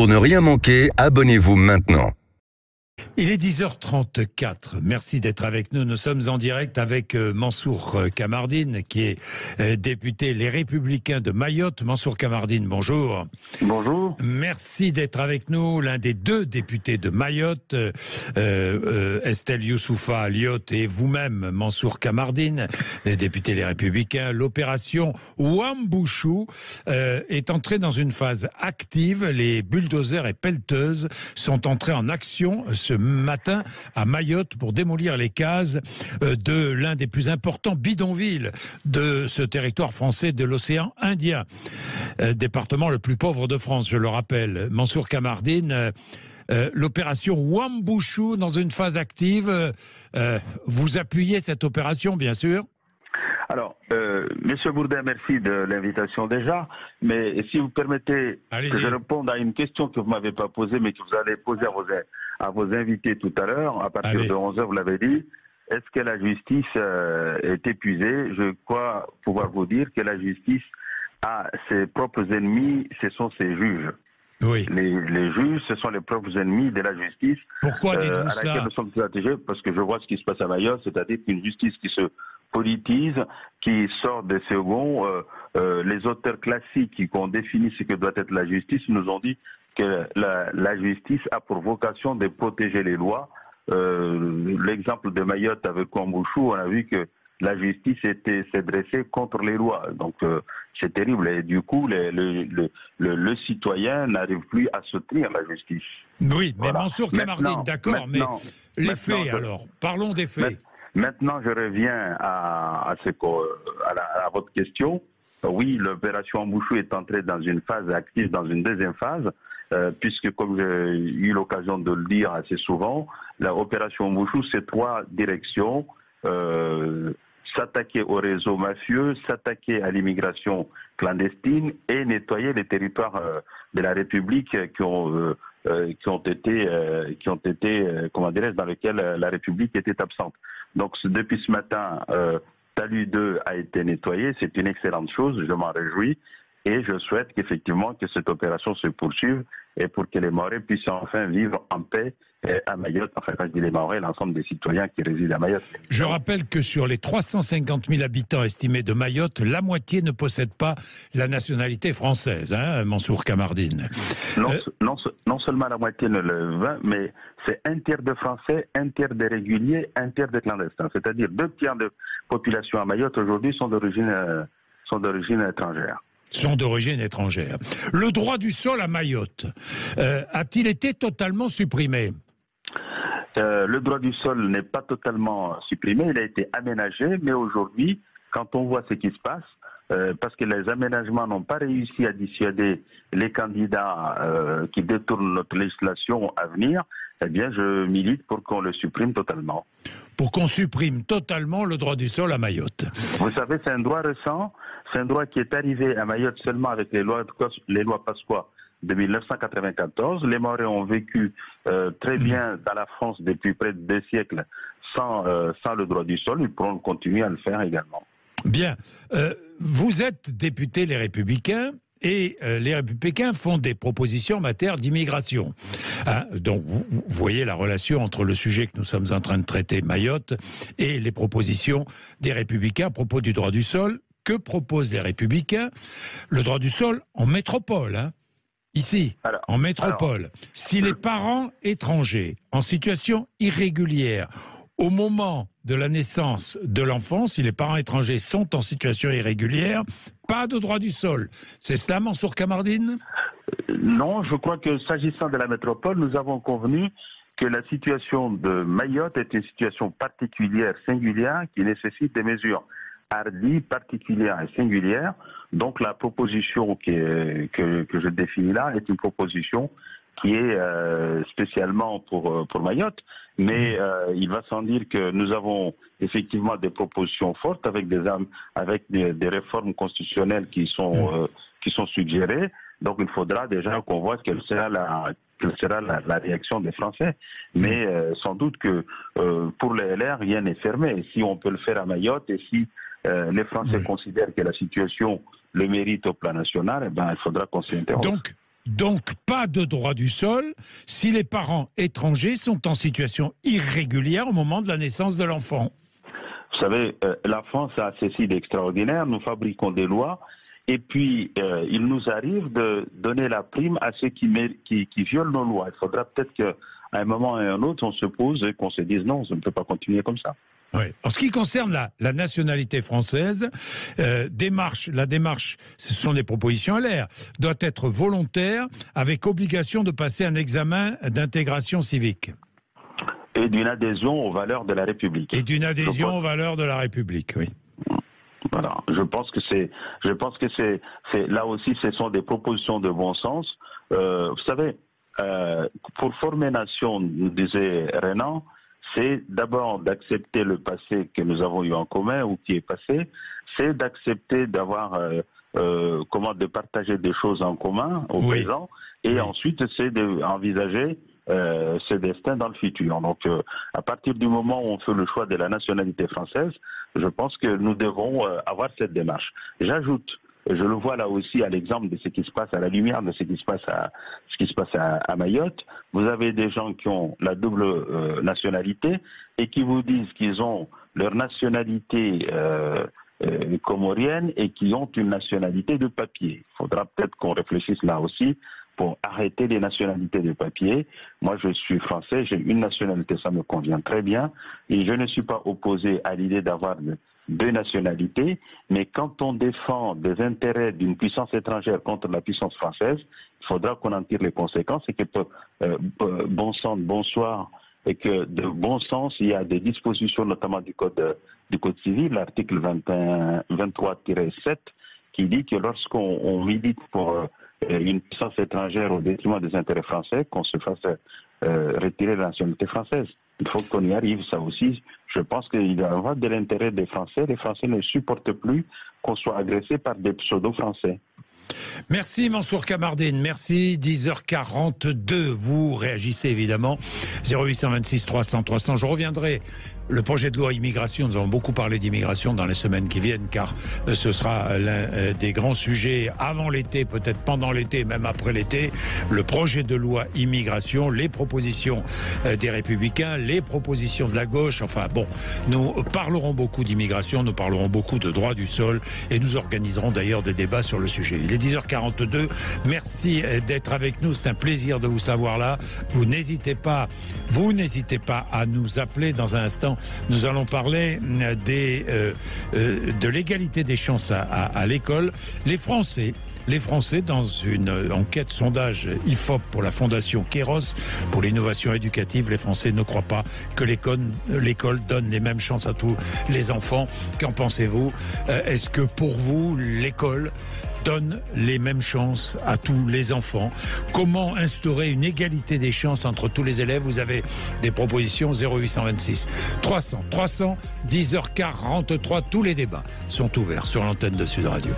Pour ne rien manquer, abonnez-vous maintenant. Il est 10h34. Merci d'être avec nous. Nous sommes en direct avec Mansour Kamardine, qui est député Les Républicains de Mayotte. Mansour Kamardine, bonjour. Bonjour. Merci d'être avec nous. L'un des deux députés de Mayotte, Estelle Youssoufa Aliotte et vous-même, Mansour Kamardine, les députés Les Républicains. L'opération Wambouchou est entrée dans une phase active. Les bulldozers et pelleteuses sont entrés en action ce matin à Mayotte pour démolir les cases de l'un des plus importants bidonvilles de ce territoire français de l'océan Indien. Département le plus pauvre de France, je le rappelle. Mansour Kamardine, l'opération Wambouchou dans une phase active. Vous appuyez cette opération, bien sûr? Alors, Monsieur Bourdin, merci de l'invitation déjà, mais si vous permettez que je réponde à une question que vous ne m'avez pas posée, mais que vous allez poser à vos invités tout à l'heure, à partir de 11h, vous l'avez dit, est-ce que la justice est épuisée? Je crois pouvoir vous dire que la justice a ses propres ennemis, ce sont ses juges. Oui. Les juges, ce sont les propres ennemis de la justice. Pourquoi dites-vous à laquelle cela? nous sommes attachés, parce que je vois ce qui se passe à Mayotte, c'est-à-dire qu'une justice qui se politise, qui sort des seconds. Les auteurs classiques qui ont défini ce que doit être la justice nous ont dit que la justice a pour vocation de protéger les lois. L'exemple de Mayotte avec Wambouchou, on a vu que la justice s'est dressée contre les lois. Donc c'est terrible. Et du coup, le citoyen n'arrive plus à soutenir la justice. Oui, mais voilà. Mansour Kamardine, d'accord, mais les faits alors, parlons des faits. Maintenant, je reviens à votre question. Oui, l'opération Wambouchou est entrée dans une phase active, dans une deuxième phase, puisque comme j'ai eu l'occasion de le dire assez souvent, l'opération Wambouchou, c'est trois directions. S'attaquer au réseau mafieux, s'attaquer à l'immigration clandestine et nettoyer les territoires de la République qui ont été, comment dirais-je, dans lesquels la République était absente. Donc depuis ce matin, Talus 2 a été nettoyé, c'est une excellente chose, je m'en réjouis. Et je souhaite qu'effectivement que cette opération se poursuive et pour que les Mahorais puissent enfin vivre en paix à Mayotte. Enfin, quand je dis les Mahorais, l'ensemble des citoyens qui résident à Mayotte. Je rappelle que sur les 350 000 habitants estimés de Mayotte, la moitié ne possède pas la nationalité française, hein, Mansour Kamardine. Non seulement la moitié ne le veut, mais c'est un tiers de Français, un tiers de réguliers, un tiers de clandestins. C'est-à-dire 2 tiers de population à Mayotte aujourd'hui sont d'origine étrangère. Sont d'origine étrangère. Le droit du sol à Mayotte a-t-il été totalement supprimé? Le droit du sol n'est pas totalement supprimé, il a été aménagé, mais aujourd'hui, quand on voit ce qui se passe, parce que les aménagements n'ont pas réussi à dissuader les candidats qui détournent notre législation à venir, eh bien je milite pour qu'on le supprime totalement. Pour qu'on supprime totalement le droit du sol à Mayotte. Vous savez, c'est un droit récent, c'est un droit qui est arrivé à Mayotte seulement avec les lois Pasqua de 1994. Les Mahorais ont vécu très bien dans la France depuis près de 2 siècles sans le droit du sol. Ils pourront continuer à le faire également. Bien. Vous êtes député Les Républicains et les Républicains font des propositions en matière d'immigration. Hein, donc vous voyez la relation entre le sujet que nous sommes en train de traiter, Mayotte, et les propositions des Républicains à propos du droit du sol. Que proposent les Républicains? Le droit du sol en métropole, hein. Ici, en métropole, si les parents étrangers en situation irrégulière, au moment de la naissance de l'enfant, si les parents étrangers sont en situation irrégulière, pas de droit du sol. C'est cela, Mansour Kamardine? Non, je crois que s'agissant de la métropole, nous avons convenu que la situation de Mayotte est une situation particulière, singulière, qui nécessite des mesures hardies, particulières et singulières. Donc la proposition que je définis là est une proposition qui est spécialement pour Mayotte. Mais il va sans dire que nous avons effectivement des propositions fortes avec des réformes constitutionnelles qui sont suggérées. Donc il faudra déjà qu'on voit quelle sera la réaction des Français. Mais sans doute que pour les LR, rien n'est fermé. Si on peut le faire à Mayotte et si les Français considèrent que la situation le mérite au plan national, eh ben, il faudra qu'on s'y interroge. Donc, pas de droit du sol si les parents étrangers sont en situation irrégulière au moment de la naissance de l'enfant. Vous savez, la France a ceci d'extraordinaire. Nous fabriquons des lois et puis il nous arrive de donner la prime à ceux qui violent nos lois. Il faudra peut-être qu'à un moment et à un autre, on se pose et qu'on se dise non, ça ne peut pas continuer comme ça. Oui. En ce qui concerne la nationalité française, la démarche, ce sont des propositions LR, doit être volontaire avec obligation de passer un examen d'intégration civique. Et d'une adhésion aux valeurs de la République. Et d'une adhésion aux valeurs de la République, oui. Voilà. Je pense que c'est là aussi, ce sont des propositions de bon sens. Vous savez, pour former nation, nous disait Renan, c'est d'abord d'accepter le passé que nous avons eu en commun ou qui est passé, c'est d'accepter d'avoir de partager des choses en commun au présent, et ensuite c'est d'envisager ce destin dans le futur. Donc à partir du moment où on fait le choix de la nationalité française, je pense que nous devons avoir cette démarche. J'ajoute, je le vois là aussi à l'exemple de ce qui se passe, à la lumière de ce qui se passe à Mayotte. Vous avez des gens qui ont la double nationalité et qui vous disent qu'ils ont leur nationalité comorienne et qui ont une nationalité de papier. Il faudra peut-être qu'on réfléchisse là aussi pour arrêter les nationalités de papier. Moi, je suis français, j'ai une nationalité, ça me convient très bien, et je ne suis pas opposé à l'idée d'avoir deux nationalités, mais quand on défend des intérêts d'une puissance étrangère contre la puissance française, il faudra qu'on en tire les conséquences et que bon sang, bonsoir, et que de bon sens, il y a des dispositions, notamment du code civil, l'article 23-7, qui dit que lorsqu'on milite pour une puissance étrangère au détriment des intérêts français, qu'on se fasse retirer la nationalité française. Il faut qu'on y arrive, ça aussi. Je pense qu'il y a de l'intérêt des Français. Les Français ne supportent plus qu'on soit agressé par des pseudo-Français. Merci Mansour Kamardine, merci. 10h42, vous réagissez évidemment. 0826 300 300. Je reviendrai. Le projet de loi immigration, nous avons beaucoup parlé d'immigration dans les semaines qui viennent, car ce sera l'un des grands sujets avant l'été, peut-être pendant l'été, même après l'été. Le projet de loi immigration, les propositions des Républicains, les propositions de la gauche. Enfin bon, nous parlerons beaucoup d'immigration, nous parlerons beaucoup de droit du sol et nous organiserons d'ailleurs des débats sur le sujet. Il est 10h42. Merci d'être avec nous. C'est un plaisir de vous savoir là. Vous n'hésitez pas à nous appeler dans un instant. Nous allons parler de l'égalité des chances à l'école. Les Français, dans une enquête sondage IFOP pour la Fondation Kéros pour l'innovation éducative, les Français ne croient pas que l'école donne les mêmes chances à tous les enfants. Qu'en pensez-vous? Est-ce que pour vous, l'école donne les mêmes chances à tous les enfants? Comment instaurer une égalité des chances entre tous les élèves? Vous avez des propositions? 0826 300 300, 10h43. Tous les débats sont ouverts sur l'antenne de Sud Radio.